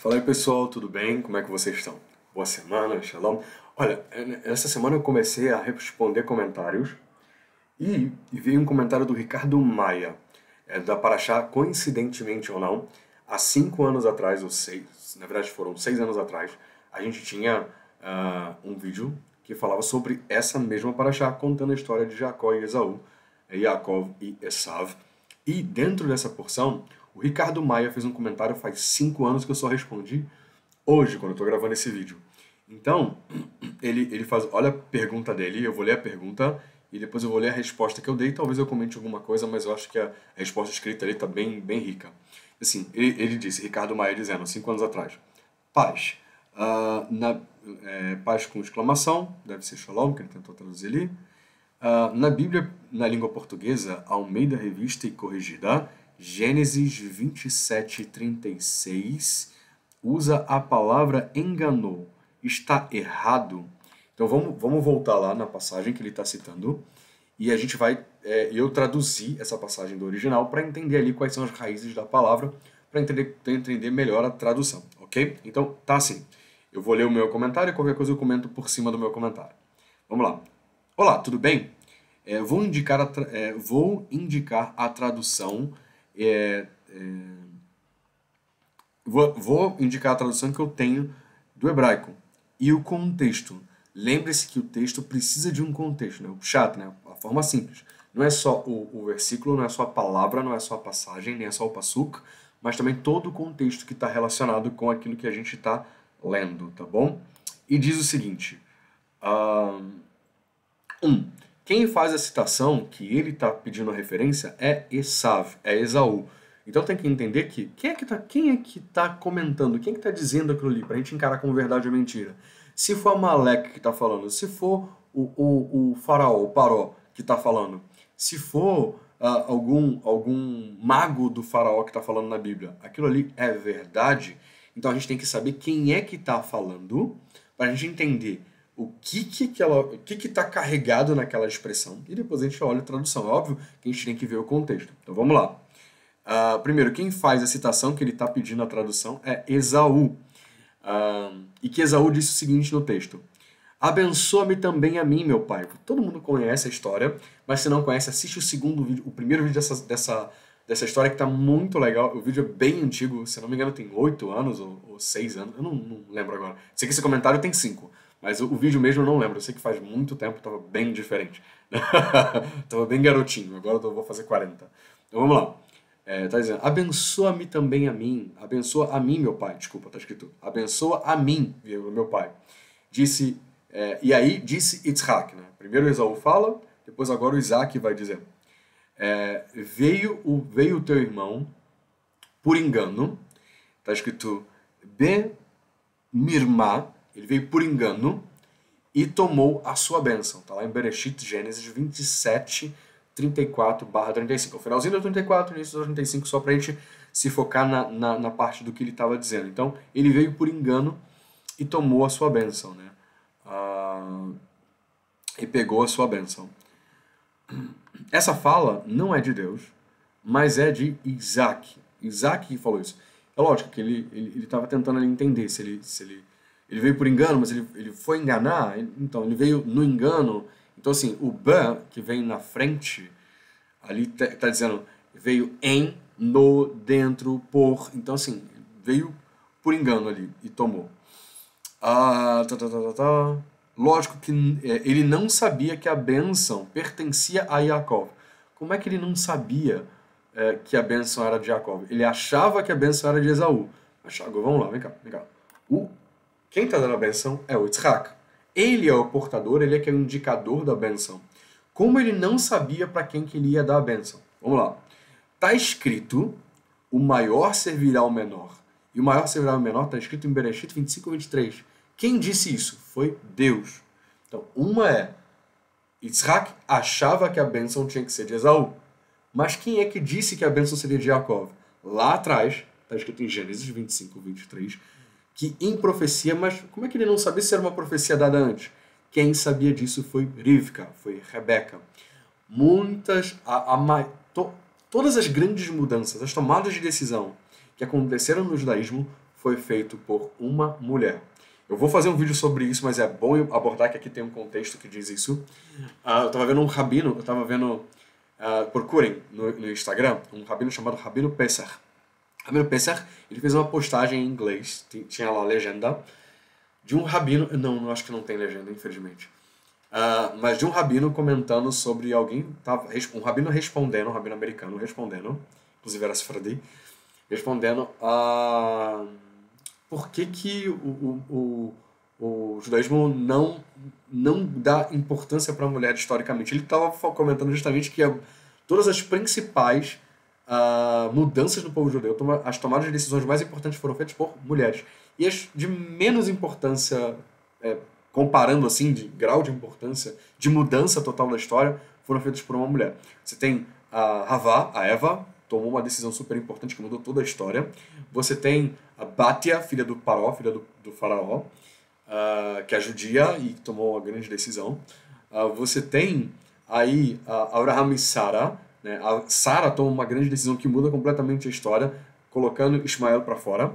Fala aí pessoal, tudo bem? Como é que vocês estão? Boa semana, shalom. Olha, essa semana eu comecei a responder comentários e veio um comentário do Ricardo Maia, da Paraxá, coincidentemente ou não, há 5 anos atrás, ou 6, na verdade foram 6 anos atrás, a gente tinha um vídeo que falava sobre essa mesma Paraxá, contando a história de Jacó e Esaú, Yaakov e Esav. E dentro dessa porção, o Ricardo Maia fez um comentário faz 5 anos que eu só respondi hoje, quando eu estou gravando esse vídeo. Então, ele faz, olha a pergunta dele, eu vou ler a pergunta e depois eu vou ler a resposta que eu dei. Talvez eu comente alguma coisa, mas eu acho que a resposta escrita ali está bem, bem rica. Assim, ele disse, Ricardo Maia dizendo, 5 anos atrás, paz. Paz com exclamação, deve ser shalom, que ele tentou traduzir ali. Na Bíblia, na língua portuguesa, Almeida Revista e Corrigida, Gênesis 27:36, usa a palavra enganou. Está errado? Então vamos voltar lá na passagem que ele está citando e a gente vai. Eu traduzi essa passagem do original para entender ali quais são as raízes da palavra, para entender melhor a tradução, ok? Então tá assim. Eu vou ler o meu comentário e qualquer coisa eu comento por cima do meu comentário. Vamos lá. Olá, tudo bem? Vou indicar a tradução. Vou indicar a tradução que eu tenho do hebraico. E o contexto. Lembre-se que o texto precisa de um contexto, né? O pshat, né? A forma simples. Não é só o versículo, não é só a palavra, não é só a passagem, nem é só o pasuk, mas também todo o contexto que está relacionado com aquilo que a gente está lendo, tá bom? E diz o seguinte. Quem faz a citação, que ele está pedindo a referência, é Esav, é Esaú. Então tem que entender que quem é que tá comentando, quem é que está dizendo aquilo ali, para a gente encarar como verdade ou mentira. Se for Amaleque que está falando, se for o faraó, o Paró que está falando, se for algum mago do faraó que está falando na Bíblia, aquilo ali é verdade, então a gente tem que saber quem é que está falando, para a gente entender o que está carregado naquela expressão, e depois a gente olha a tradução. É óbvio que a gente tem que ver o contexto. Então vamos lá. Primeiro, quem faz a citação que ele está pedindo a tradução é Esaú. E que Esaú disse o seguinte no texto: abençoa-me também a mim, meu pai. Todo mundo conhece a história, mas se não conhece, assiste o segundo vídeo, o primeiro vídeo dessa história que está muito legal. O vídeo é bem antigo, se não me engano tem 8 anos ou 6 anos, eu não lembro agora. Sei que esse comentário tem 5. Mas o vídeo mesmo eu não lembro. Eu sei que faz muito tempo, estava bem diferente. Tava bem garotinho, agora eu vou fazer 40. Então vamos lá. Tá dizendo, abençoa-me também a mim. Abençoa a mim, meu pai. Desculpa, tá escrito. Abençoa a mim, meu pai. E aí disse Yitzhak, né? Primeiro o Esaú fala, depois agora o Isaac vai dizer. Veio o teu irmão por engano. Tá escrito Be-mirmá. Ele veio por engano e tomou a sua bênção. Está lá em Bereshit, Gênesis 27, 34/35. O finalzinho do 34, início do 35, só para a gente se focar na parte do que ele estava dizendo. Então, ele veio por engano e tomou a sua bênção, né? E pegou a sua bênção. Essa fala não é de Deus, mas é de Isaac. Isaac que falou isso. É lógico que ele estava tentando ali entender se ele veio por engano, mas ele foi enganar, então ele veio no engano. Então assim, o ba, que vem na frente, ali tá dizendo, veio em, no, dentro, por. Então assim, veio por engano ali e tomou. Lógico que ele não sabia que a bênção pertencia a Yaakov. Como é que ele não sabia que a bênção era de Yaakov? Ele achava que a bênção era de Esaú. Vamos lá, vem cá. Quem está dando a benção é o Yitzhak. Ele é o portador, ele é que é o indicador da benção. Como ele não sabia para quem que ele ia dar a benção? Vamos lá. Está escrito, o maior servirá ao menor. E o maior servirá ao menor está escrito em Bereshit 25:23. Quem disse isso? Foi Deus. Então, uma é, Yitzhak achava que a benção tinha que ser de Esaú. Mas quem é que disse que a benção seria de Yaakov? Lá atrás, está escrito em Gênesis 25:23, que em profecia, mas como é que ele não sabia se era uma profecia dada antes? Quem sabia disso foi Rivka, foi Rebeca. Todas as grandes mudanças, as tomadas de decisão que aconteceram no judaísmo foi feito por uma mulher. Eu vou fazer um vídeo sobre isso, mas é bom eu abordar que aqui tem um contexto que diz isso. Eu estava vendo um rabino, procurem no Instagram, um rabino chamado Rabino Pesach. Rabino Pesach, ele fez uma postagem em inglês, tinha lá a legenda, de um rabino, não acho que não tem legenda, infelizmente, mas de um rabino comentando sobre alguém, um rabino respondendo, um rabino americano respondendo, inclusive era Sefradi, respondendo a por que o judaísmo não dá importância para a mulher historicamente. Ele estava comentando justamente que todas as principais mudanças no povo judeu, as tomadas de decisões mais importantes foram feitas por mulheres. E as de menos importância, comparando assim, de grau de importância, de mudança total da história, foram feitas por uma mulher. Você tem a Eva, tomou uma decisão super importante que mudou toda a história. Você tem a Batia, filha do Paró, filha do faraó, que é judia e tomou uma grande decisão. Você tem aí Abraham e Sara, né? A Sara toma uma grande decisão que muda completamente a história, colocando Ismael para fora.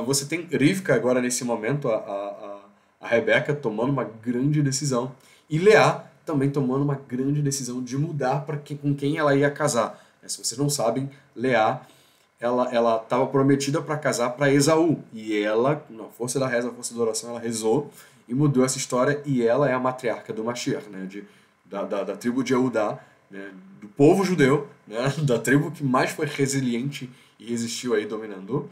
Você tem Rivka agora nesse momento, a Rebeca tomando uma grande decisão. E Leá também tomando uma grande decisão de mudar com quem ela ia casar. Se vocês não sabem, Leá ela estava prometida para casar para Esaú. E ela, na força da reza, na força da oração, ela rezou e mudou essa história. E ela é a matriarca do Mashiach, né? Da tribo de Eudá, né? Do povo judeu, né? Da tribo que mais foi resiliente e resistiu aí dominando.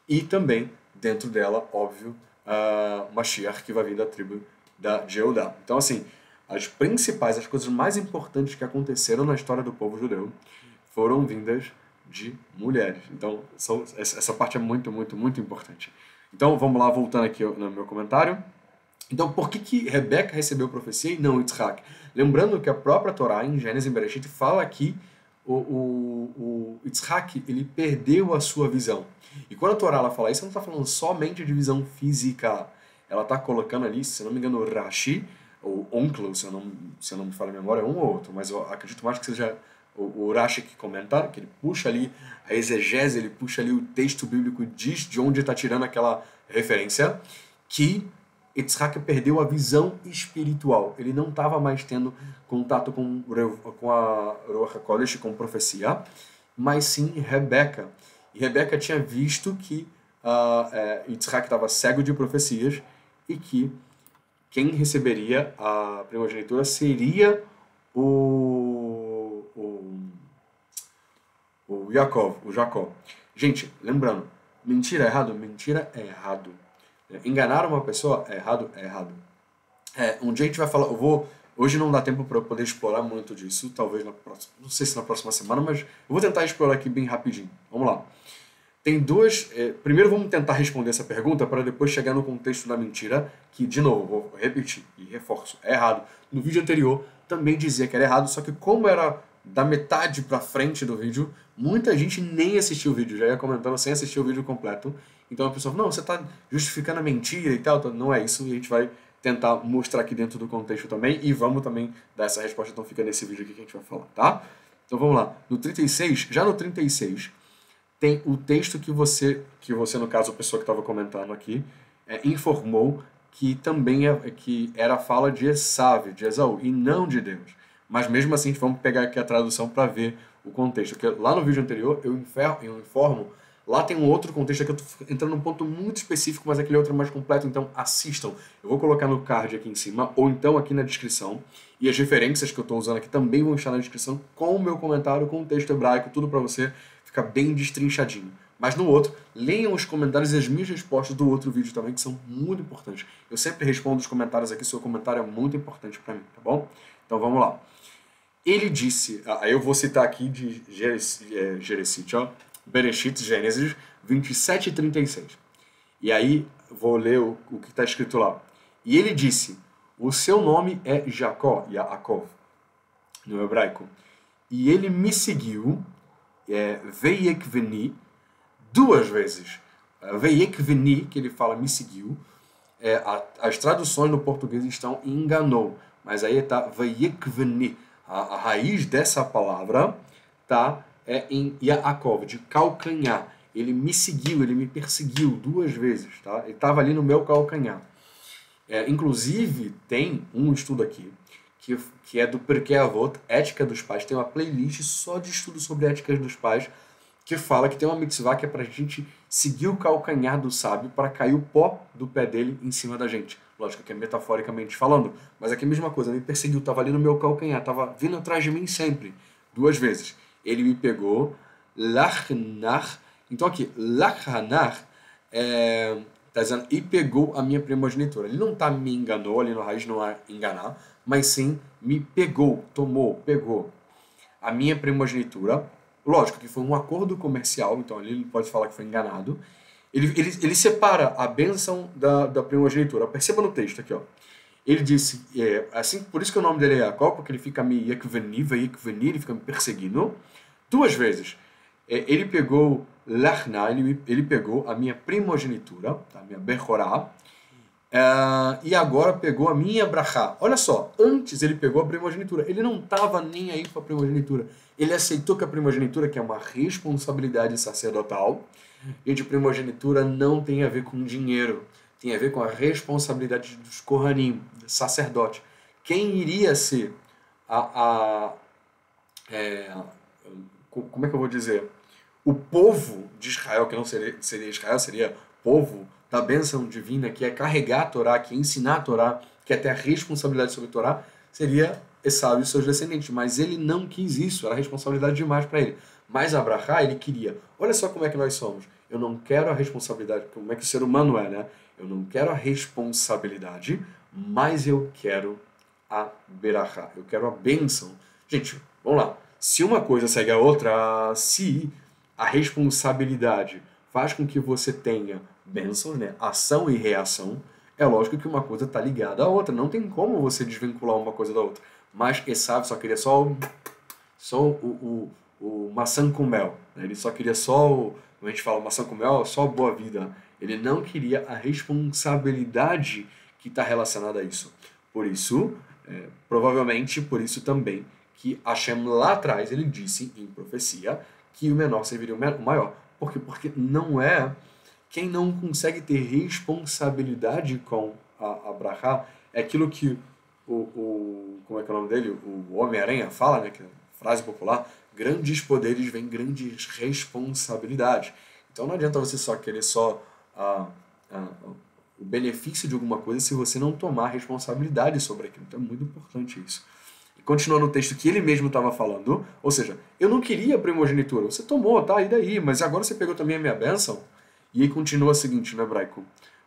E também, dentro dela, óbvio, Mashiach, que vai vir da tribo de Eudá. Então, assim, as coisas mais importantes que aconteceram na história do povo judeu foram vindas de mulheres. Então, essa parte é muito, muito, muito importante. Então, vamos lá, voltando aqui no meu comentário. Então, por que Rebeca recebeu profecia e não Yitzhak? Lembrando que a própria Torá, em Gênesis e Bereshit, fala que o Yitzhak, ele perdeu a sua visão. E quando a Torá ela fala isso, ela não está falando somente de visão física. Ela está colocando ali, se não me engano, o Rashi, ou Onclo, se eu não me falha a memória, é um ou outro, mas eu acredito mais que seja o Rashi que comenta, que ele puxa ali a exegese, ele puxa ali o texto bíblico e diz de onde está tirando aquela referência, que Yitzhak perdeu a visão espiritual. Ele não estava mais tendo contato com a Ruach HaKodesh, com profecia, mas sim Rebeca. E Rebeca tinha visto que Yitzhak estava cego de profecias e que quem receberia a primogenitura seria o Jacó. Gente, lembrando, mentira é errado? Mentira é errado. Enganar uma pessoa é errado? É errado. Um dia a gente vai falar, hoje não dá tempo para eu poder explorar muito disso, talvez não sei se na próxima semana, mas eu vou tentar explorar aqui bem rapidinho. Vamos lá. Tem duas... primeiro vamos tentar responder essa pergunta para depois chegar no contexto da mentira, que, de novo, vou repetir e reforço, é errado. No vídeo anterior também dizia que era errado, só que como era da metade para frente do vídeo, muita gente nem assistiu o vídeo, já ia comentando sem assistir o vídeo completo. Então a pessoa fala, não, você está justificando a mentira e tal, não é isso, e a gente vai tentar mostrar aqui dentro do contexto também, e vamos também dar essa resposta, então fica nesse vídeo aqui que a gente vai falar, tá? Então vamos lá. No 36, já no 36, tem o texto que você no caso, a pessoa que estava comentando aqui, informou que também que era a fala de Esav, de Esaú, e não de Deus. Mas mesmo assim, vamos pegar aqui a tradução para ver o contexto. Porque lá no vídeo anterior, eu informo, lá tem um outro contexto, aqui eu estou entrando num ponto muito específico, mas aquele outro é mais completo, então assistam. Eu vou colocar no card aqui em cima, ou então aqui na descrição, e as referências que eu estou usando aqui também vão estar na descrição, com o meu comentário, com o texto hebraico, tudo para você ficar bem destrinchadinho. Mas no outro, leiam os comentários e as minhas respostas do outro vídeo também, que são muito importantes. Eu sempre respondo os comentários aqui, seu comentário é muito importante para mim, tá bom? Então vamos lá. Ele disse, aí eu vou citar aqui de Bereshit, Gênesis 27 e 36. E aí vou ler o que está escrito lá. E ele disse, o seu nome é Jacó, Yaakov, no hebraico. E ele me seguiu, Veyekveni, 2 vezes. Veyekveni, que ele fala me seguiu, as traduções no português estão enganou, mas aí está Veyekveni. A raiz dessa palavra tá em Yaakov, de calcanhar. ele me seguiu, ele me perseguiu 2 vezes, tá? Ele estava ali no meu calcanhar. Inclusive, tem um estudo aqui, que é do Pirkei Avot, Ética dos Pais. Tem uma playlist só de estudo sobre éticas dos pais, que fala que tem uma mitzvah que é pra gente seguir o calcanhar do sábio para cair o pó do pé dele em cima da gente. Lógico que é metaforicamente falando, mas aqui é a mesma coisa, me perseguiu, estava ali no meu calcanhar, estava vindo atrás de mim sempre, 2 vezes. Ele me pegou, lachnar, então aqui, lachnar, tá dizendo, e pegou a minha primogenitura. Ele não me enganou, ali no raiz não é enganar, mas sim me pegou, tomou, pegou a minha primogenitura. Lógico que foi um acordo comercial, então ali ele pode falar que foi enganado. Ele separa a bênção da primogenitura. Perceba no texto aqui, ó. Ele disse, assim, por isso que o nome dele é Jacob, porque ele fica me yakveni, ele fica me perseguindo 2 vezes. Ele pegou Lachna, ele pegou a minha primogenitura, a minha Bechorá, e agora pegou a minha Brachá. Olha só, antes ele pegou a primogenitura. Ele não estava nem aí para a primogenitura. Ele aceitou que a primogenitura, que é uma responsabilidade sacerdotal, e de primogenitura não tem a ver com dinheiro, tem a ver com a responsabilidade dos Kohanim, sacerdote. Quem iria ser como é que eu vou dizer? O povo de Israel, que não seria Israel, seria povo da bênção divina, que é carregar a Torá, que é ensinar a Torá, que é ter a responsabilidade sobre a Torá, seria Esaú e seus descendentes. Mas ele não quis isso, era responsabilidade demais para ele. Mas Abrahá, ele queria. Olha só como é que nós somos. Eu não quero a responsabilidade, como é que o ser humano é, né? Eu não quero a responsabilidade, mas eu quero a Berachá, eu quero a bênção. Gente, vamos lá. Se uma coisa segue a outra, se a responsabilidade faz com que você tenha bênçãos, né? Ação e reação, é lógico que uma coisa está ligada à outra. Não tem como você desvincular uma coisa da outra. Mas Esaú só queria só o maçã com mel. Né? Ele só queria como a gente fala, maçã com mel, só boa vida. Ele não queria a responsabilidade que está relacionada a isso. Por isso, provavelmente por isso também, que Hashem lá atrás, ele disse em profecia que o menor serviria o maior. Por quê? Porque não é... Quem não consegue ter responsabilidade com a Brachá é aquilo que como é que é o nome dele? O Homem-Aranha fala, né? Que é frase popular, grandes poderes vêm grandes responsabilidades. Então não adianta você só querer o benefício de alguma coisa se você não tomar responsabilidade sobre aquilo. Então é muito importante isso. E continuando o texto que ele mesmo estava falando, ou seja, eu não queria a primogenitura, você tomou, tá? E daí? Mas agora você pegou também a minha bênção? E aí continua o seguinte no hebraico,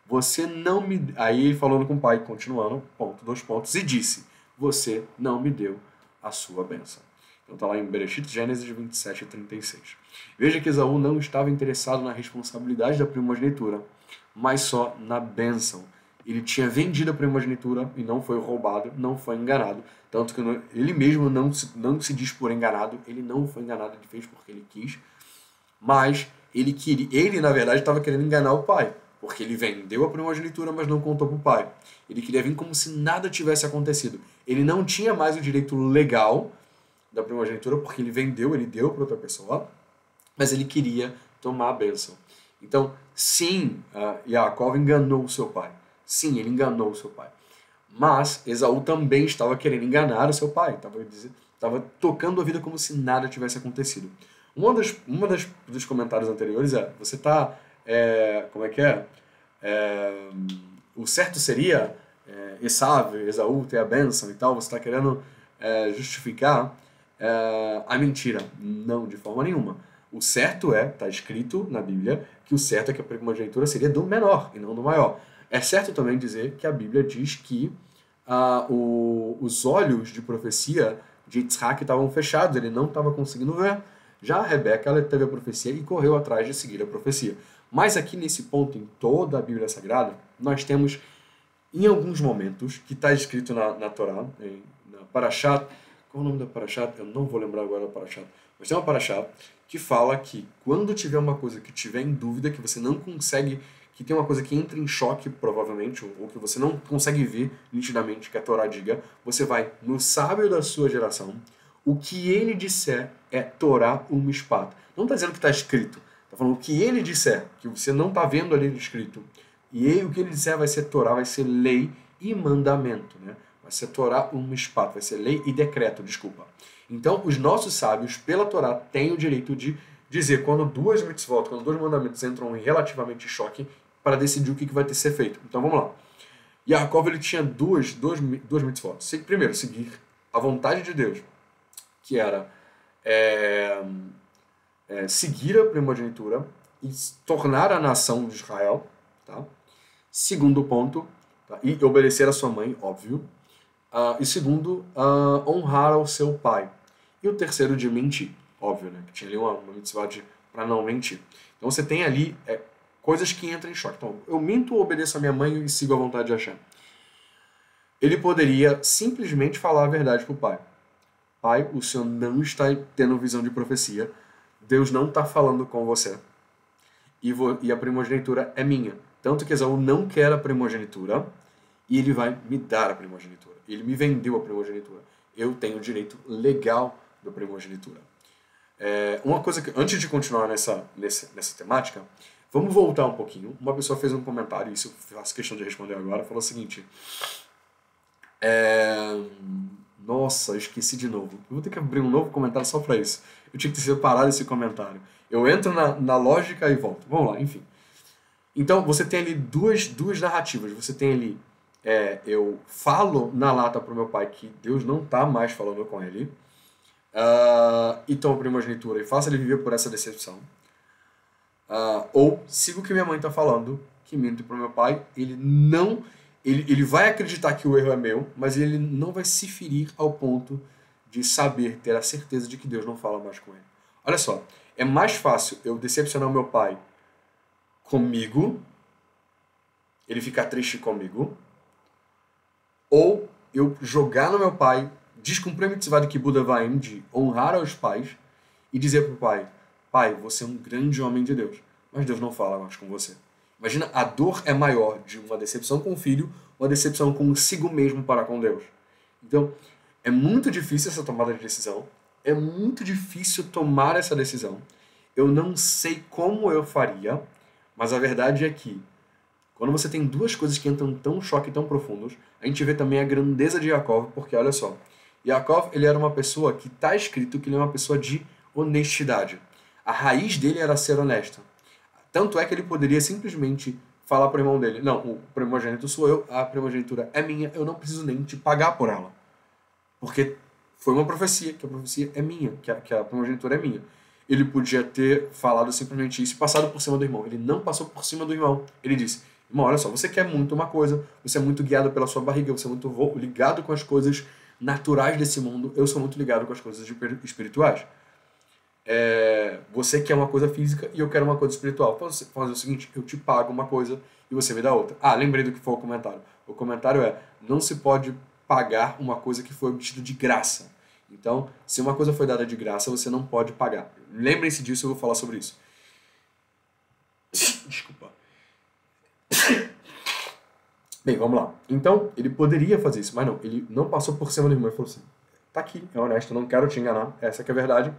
você não me... Aí falando com o pai, continuando, 2 pontos, e disse, você não me deu a sua bênção. Então está lá em Bereshit, Gênesis 27 e 36. Veja que Esaú não estava interessado na responsabilidade da primogenitura, mas só na bênção. Ele tinha vendido a primogenitura e não foi roubado, não foi enganado. Tanto que ele mesmo não se diz por enganado, ele não foi enganado, ele fez porque ele quis. Mas ele na verdade, estava querendo enganar o pai, porque ele vendeu a primogenitura, mas não contou para o pai. Ele queria vir como se nada tivesse acontecido. Ele não tinha mais o direito legal da primogenitura, porque ele vendeu, ele deu para outra pessoa, mas ele queria tomar a bênção. Então, sim, Yaakov enganou o seu pai. Sim, ele enganou o seu pai. Mas Esaú também estava querendo enganar o seu pai. Estava tocando a vida como se nada tivesse acontecido. Dos comentários anteriores você está... como é que é? O certo seria Esaú ter a bênção e tal. Você está querendo justificar a mentira. Não, de forma nenhuma. O certo está escrito na Bíblia, que o certo é que a primogenitura seria do menor e não do maior. É certo também dizer que a Bíblia diz que os olhos de profecia de Yitzhak estavam fechados, ele não estava conseguindo ver. Já a Rebeca, ela teve a profecia e correu atrás de seguir a profecia. Mas aqui nesse ponto, em toda a Bíblia Sagrada, nós temos, em alguns momentos, que está escrito na Torá, na Parashat, qual é o nome da Parashat? Eu não vou lembrar agora da Parashat, mas tem uma Parashat que fala que quando tiver uma coisa que tiver em dúvida, que você não consegue, que tem uma coisa que entra em choque, provavelmente, ou que você não consegue ver nitidamente que a Torá diga, você vai no sábio da sua geração, o que ele disser é Torá Mishpat. Não está dizendo que está escrito, está Está falando o que ele disser, que você não está vendo ali escrito. E o que ele disser vai ser Torá, vai ser lei e mandamento, né? Vai ser Torá Mishpat, vai ser lei e decreto, desculpa. Então, os nossos sábios, pela Torá, têm o direito de dizer quando duas mitzvot, quando dois mandamentos entram em relativamente choque, para decidir o que vai ter que ser feito. Então, vamos lá. Yaakov, ele tinha duas mitzvot. Primeiro, seguir a vontade de Deus, que era seguir a primogenitura e tornar a nação de Israel, tá? Segundo ponto, tá? E obedecer a sua mãe, óbvio. E segundo, honrar ao seu pai. E o terceiro, de mentir, óbvio, né? Que tinha ali uma mitzvah para não mentir. Então você tem ali coisas que entram em choque. Então, eu minto, obedeço a minha mãe e sigo a vontade de Hashem. Ele poderia simplesmente falar a verdade para o pai. Pai, o senhor não está tendo visão de profecia. Deus não está falando com você. E a primogenitura é minha. Tanto que Esaú não quer a primogenitura e ele vai me dar a primogenitura. Ele me vendeu a primogenitura. Eu tenho o direito legal da primogenitura. Uma coisa que, antes de continuar nessa temática, vamos voltar um pouquinho. Uma pessoa fez um comentário, isso eu faço questão de responder agora, falou o seguinte: nossa, eu esqueci de novo. Eu vou ter que abrir um novo comentário só para isso. Eu tinha que ter separado esse comentário. Eu entro na lógica e volto. Vamos lá, enfim. Então, você tem ali duas narrativas. Você tem ali, eu falo na lata para o meu pai que Deus não está mais falando com ele. E tomo a primogenitura e faço ele viver por essa decepção. Ou sigo o que minha mãe está falando, que minto para o meu pai, ele vai acreditar que o erro é meu, mas ele não vai se ferir ao ponto de saber, ter a certeza de que Deus não fala mais com ele. Olha só, é mais fácil eu decepcionar o meu pai comigo, ele ficar triste comigo, ou eu jogar no meu pai, descumprir a mitzvah de Kibud Avaim, de honrar aos pais, e dizer para o pai: pai, você é um grande homem de Deus, mas Deus não fala mais com você. Imagina, a dor é maior de uma decepção com o filho, uma decepção consigo mesmo para com Deus. Então, é muito difícil essa tomada de decisão, é muito difícil tomar essa decisão. Eu não sei como eu faria, mas a verdade é que, quando você tem duas coisas que entram tão choque, tão profundos, a gente vê também a grandeza de Yaakov, porque olha só, Yaakov, ele era uma pessoa que está escrito que ele é uma pessoa de honestidade. A raiz dele era ser honesto. Tanto é que ele poderia simplesmente falar para o irmão dele: não, o primogênito sou eu, a primogenitura é minha, eu não preciso nem te pagar por ela. Porque foi uma profecia, que a profecia é minha, que a primogenitura é minha. Ele podia ter falado simplesmente isso e passado por cima do irmão. Ele não passou por cima do irmão. Ele disse: irmão, olha só, você quer muito uma coisa, você é muito guiado pela sua barriga, você é muito ligado com as coisas naturais desse mundo, eu sou muito ligado com as coisas espirituais. Você quer uma coisa física e eu quero uma coisa espiritual. Vamos fazer o seguinte: eu te pago uma coisa e você me dá outra. Lembrei do que foi o comentário. O comentário não se pode pagar uma coisa que foi obtida de graça. Então, se uma coisa foi dada de graça, você não pode pagar. Lembrem-se disso, eu vou falar sobre isso. Desculpa. Bem, vamos lá. Então, ele poderia fazer isso, mas não. Ele não passou por cima do irmão e falou assim: tá aqui, é honesto, não quero te enganar, essa que é a verdade.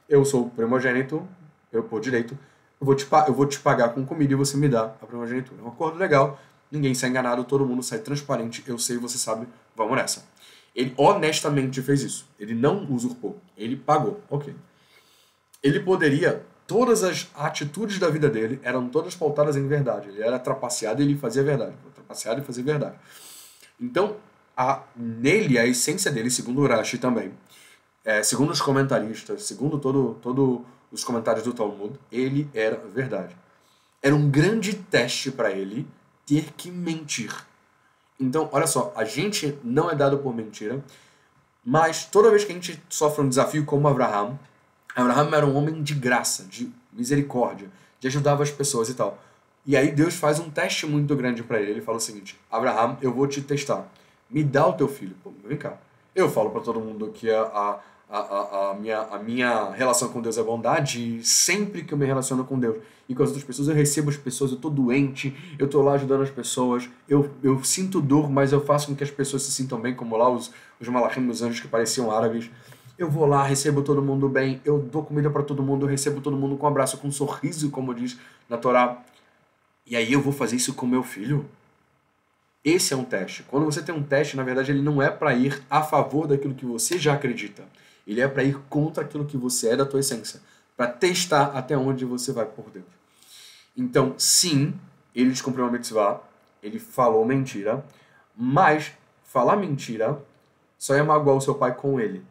Eu sou o primogênito, eu por direito, eu vou te pagar com comida e você me dá a primogenitura. É um acordo legal, ninguém sai enganado, todo mundo sai transparente, eu sei, você sabe, vamos nessa. Ele honestamente fez isso, ele não usurpou, ele pagou, ok. Ele poderia, todas as atitudes da vida dele eram todas pautadas em verdade, ele era trapaceado e ele fazia verdade, trapaceado e fazia verdade. Então, nele, a essência dele, segundo o Rashi também, segundo os comentaristas, segundo todos os comentários do Talmud, ele era verdade. Era um grande teste para ele ter que mentir. Então, olha só, a gente não é dado por mentira, mas toda vez que a gente sofre um desafio como Abraham era um homem de graça, de misericórdia, de ajudar as pessoas e tal. E aí Deus faz um teste muito grande para ele. Ele fala o seguinte: Abraham, eu vou te testar. Me dá o teu filho. Pô, vem cá. Eu falo para todo mundo que a minha relação com Deus é bondade, e sempre que eu me relaciono com Deus e com as outras pessoas, eu recebo as pessoas, eu tô doente, eu tô lá ajudando as pessoas, eu sinto dor, mas eu faço com que as pessoas se sintam bem, como lá os malachim, os anjos que pareciam árabes. eu vou lá, recebo todo mundo bem, eu dou comida para todo mundo, eu recebo todo mundo com um abraço, com um sorriso, como diz na Torá. E aí eu vou fazer isso com meu filho? Esse é um teste. Quando você tem um teste, na verdade, ele não é para ir a favor daquilo que você já acredita. Ele é para ir contra aquilo que você é da tua essência, para testar até onde você vai por dentro. Então, sim, ele descumpriu uma mitzvah, ele falou mentira, mas falar mentira só ia magoar o seu pai com ele.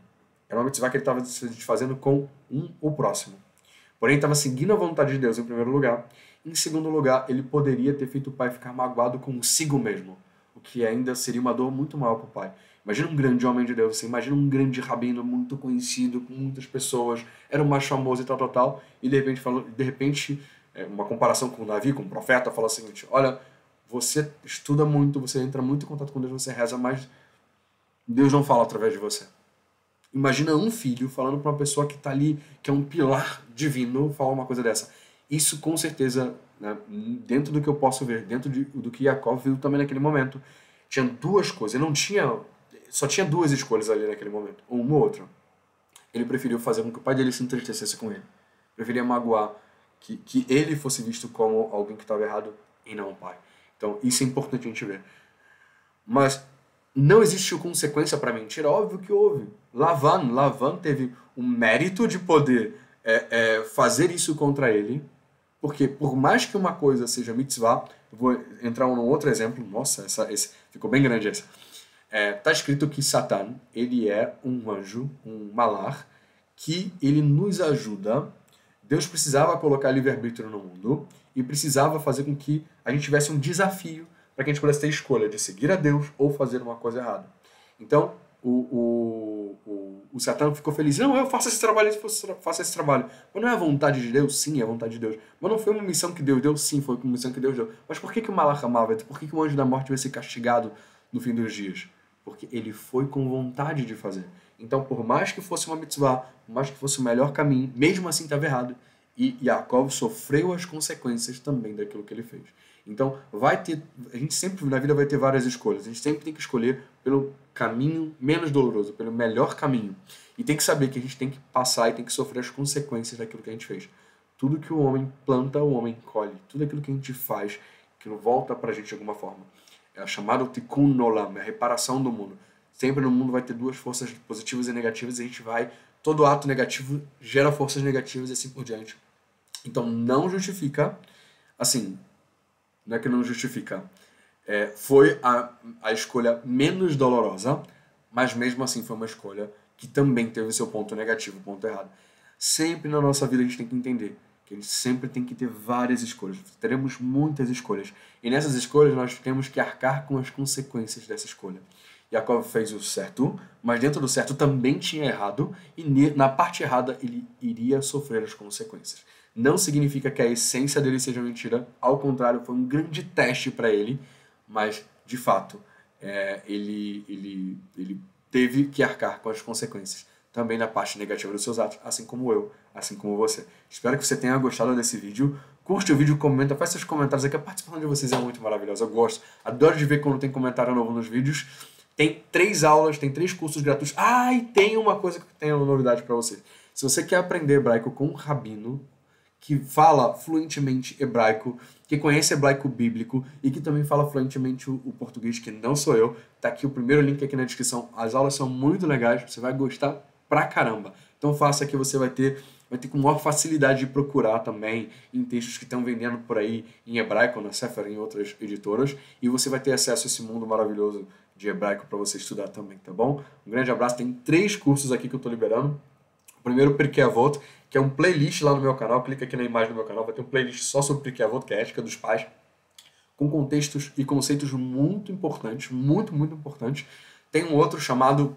Era uma mitzvah que ele estava fazendo com o próximo. Porém, estava seguindo a vontade de Deus em primeiro lugar. Em segundo lugar, ele poderia ter feito o pai ficar magoado consigo mesmo, o que ainda seria uma dor muito maior para o pai. Imagina um grande homem de Deus, você imagina um grande rabino muito conhecido, com muitas pessoas, era o mais famoso e tal, tal, tal, e de repente uma comparação com Davi, com o profeta, fala o seguinte: olha, você estuda muito, você entra muito em contato com Deus, você reza, mas Deus não fala através de você. Imagina um filho falando para uma pessoa que está ali, que é um pilar divino, falar uma coisa dessa. Isso com certeza, né, dentro do que eu posso ver, dentro do que Yaakov viu também naquele momento, tinha duas coisas. Ele não tinha, só tinha duas escolhas ali naquele momento, ou uma ou outra. Ele preferiu fazer com que o pai dele se entristecesse com ele. Preferia magoar, que ele fosse visto como alguém que estava errado e não o pai. Então isso é importante a gente ver. Mas não existiu consequência para a mentira? Óbvio que houve. Lavan teve o mérito de poder fazer isso contra ele, porque por mais que uma coisa seja mitzvah, eu vou entrar num outro exemplo, nossa, esse ficou bem grande essa. Tá escrito que Satan, ele é um anjo, um malar, que ele nos ajuda. Deus precisava colocar livre-arbítrio no mundo e precisava fazer com que a gente tivesse um desafio para que a gente pudesse ter escolha de seguir a Deus ou fazer uma coisa errada. Então, o Satã ficou feliz. Não, eu faço esse trabalho, faço esse trabalho. Mas não é a vontade de Deus? Sim, é a vontade de Deus. Mas não foi uma missão que Deus deu? Sim, foi uma missão que Deus deu. Mas por que o Malach amava? Por que o anjo da morte vai ser castigado no fim dos dias? Porque ele foi com vontade de fazer. Então, por mais que fosse uma mitzvah, por mais que fosse o melhor caminho, mesmo assim estava errado. E Yaakov sofreu as consequências também daquilo que ele fez. Então, a gente sempre na vida vai ter várias escolhas. A gente sempre tem que escolher pelo caminho menos doloroso, pelo melhor caminho. E tem que saber que a gente tem que passar e tem que sofrer as consequências daquilo que a gente fez. Tudo que o homem planta, o homem colhe. Tudo aquilo que a gente faz, que não volta pra gente de alguma forma. É a chamada tikkun olam, é a reparação do mundo. Sempre no mundo vai ter duas forças positivas e negativas e a gente vai... Todo ato negativo gera forças negativas e assim por diante. Então, não justifica, assim... Não é que não justifica. Foi a escolha menos dolorosa, mas mesmo assim foi uma escolha que também teve seu ponto negativo, ponto errado. Sempre na nossa vida a gente tem que entender que a gente sempre tem que ter várias escolhas. Teremos muitas escolhas. E nessas escolhas nós temos que arcar com as consequências dessa escolha. Yaakov fez o certo, mas dentro do certo também tinha errado, e na parte errada ele iria sofrer as consequências. Não significa que a essência dele seja mentira, ao contrário, foi um grande teste para ele, mas, de fato, ele teve que arcar com as consequências, também na parte negativa dos seus atos, assim como eu, assim como você. Espero que você tenha gostado desse vídeo. Curte o vídeo, comenta, faz seus comentários aqui, a participação de vocês é muito maravilhosa, eu gosto, adoro de ver quando tem comentário novo nos vídeos. Tem 3 aulas, tem 3 cursos gratuitos. E tem uma coisa que eu tenho uma novidade para você. Se você quer aprender hebraico com um rabino que fala fluentemente hebraico, que conhece hebraico bíblico e que também fala fluentemente o português, que não sou eu, tá aqui o primeiro link aqui na descrição. As aulas são muito legais, você vai gostar pra caramba. Então faça que você vai ter com maior facilidade de procurar também em textos que estão vendendo por aí em hebraico, na Sefer, em outras editoras, e você vai ter acesso a esse mundo maravilhoso de hebraico para você estudar também, tá bom? Um grande abraço, tem 3 cursos aqui que eu tô liberando. O primeiro, Pirkei Avot, que é um playlist lá no meu canal, clica aqui na imagem do meu canal, vai ter um playlist só sobre Pirkei Avot, que é a ética dos pais, com contextos e conceitos muito importantes, muito, muito importantes. Tem um outro chamado...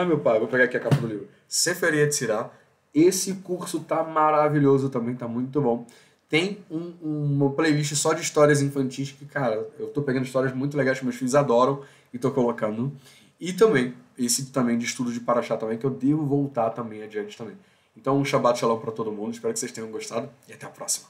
meu pai, vou pegar aqui a capa do livro. Sefer Yetzirah. Esse curso tá maravilhoso também, tá muito bom. Tem uma playlist só de histórias infantis que, cara, eu tô pegando histórias muito legais que meus filhos adoram e tô colocando. E também, esse também de estudo de Paraxá também, que eu devo voltar também adiante também. Então, um Shabbat Shalom para todo mundo. Espero que vocês tenham gostado e até a próxima.